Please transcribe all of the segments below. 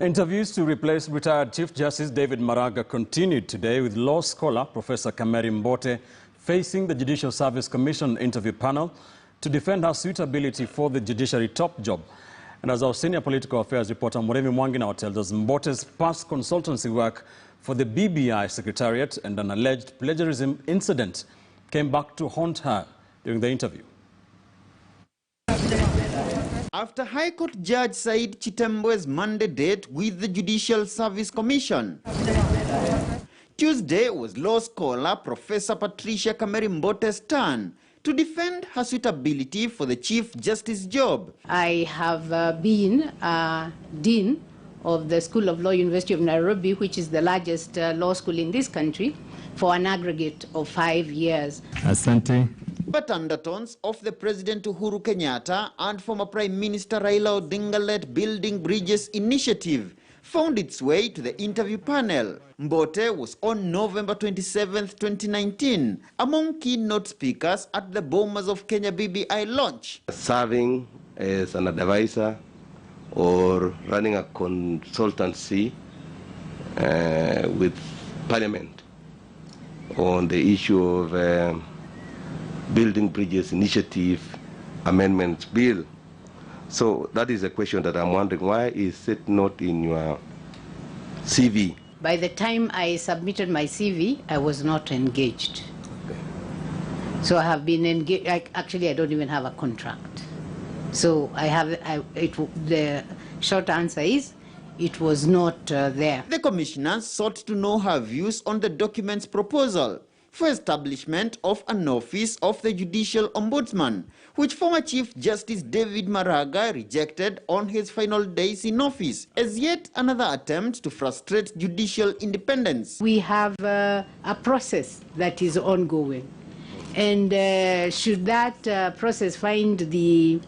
Interviews to replace retired Chief Justice David Maraga continued today, with law scholar Professor Patricia Mbote facing the Judicial Service Commission interview panel to defend her suitability for the judiciary top job. And as our senior political affairs reporter Muremi Mwangi now tells us, Mbote's past consultancy work for the BBI Secretariat and an alleged plagiarism incident came back to haunt her during the interview. After High Court Judge Said Chitembo's Monday date with the Judicial Service Commission, Tuesday was law scholar Professor Patricia Mbote's turn to defend her suitability for the Chief Justice job. I have been Dean of the School of Law, University of Nairobi, which is the largest law school in this country, for an aggregate of 5 years. Asante. But undertones of the President Uhuru Kenyatta and former Prime Minister Raila Odinga-led Building Bridges initiative found its way to the interview panel. Mbote was on November 27, 2019, among keynote speakers at the Bomas of Kenya BBI launch. Serving as an advisor or running a consultancy with Parliament on the issue of Building Bridges Initiative Amendments Bill. So that is a question that I'm wondering, why is it not in your CV? By the time I submitted my CV, I was not engaged. Okay. So I have been engaged. Actually, I don't even have a contract. So the short answer is, it was not there. The commissioners sought to know her views on the document's proposal for establishment of an office of the Judicial Ombudsman, which former Chief Justice David Maraga rejected on his final days in office, as yet another attempt to frustrate judicial independence. We have a process that is ongoing, and should that process see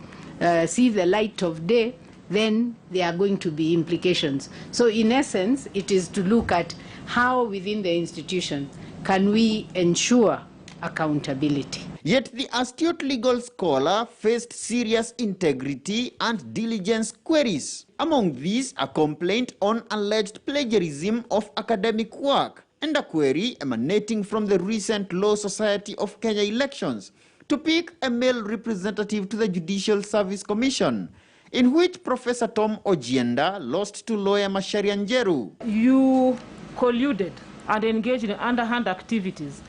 the light of day, then there are going to be implications. So in essence, it is to look at how within the institution can we ensure accountability. Yet the astute legal scholar faced serious integrity and diligence queries. Among these, a complaint on alleged plagiarism of academic work and a query emanating from the recent Law Society of Kenya elections to pick a male representative to the Judicial Service Commission, in which Professor Tom Ojienda lost to lawyer Macharia Njeru. You colluded and engaged in underhand activities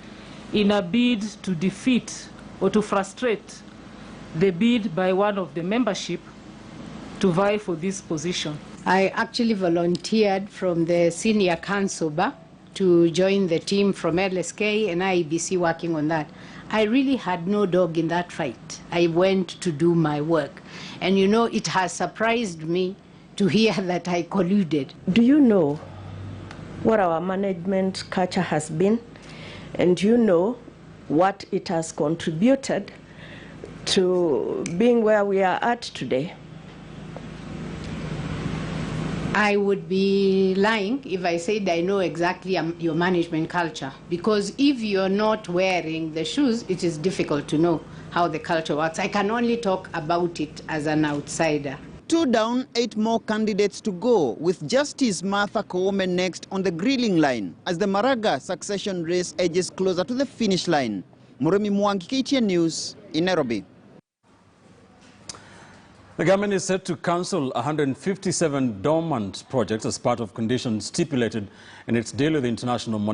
in a bid to defeat or to frustrate the bid by one of the membership to vie for this position. I actually volunteered from the senior counsel bar to join the team from LSK and IEBC working on that. I really had no dog in that fight. I went to do my work. And you know, it has surprised me to hear that I colluded. Do you know what our management culture has been, and you know what it has contributed to being where we are at today? I would be lying if I said I know exactly your management culture, because if you're not wearing the shoes, it is difficult to know how the culture works. I can only talk about it as an outsider. 2 down, 8 more candidates to go, with Justice Martha Koome next on the grilling line as the Maraga succession race edges closer to the finish line. Muremi Mwangi, KTN News, in Nairobi. The government is set to cancel 157 dormant projects as part of conditions stipulated in its deal with the International Monetary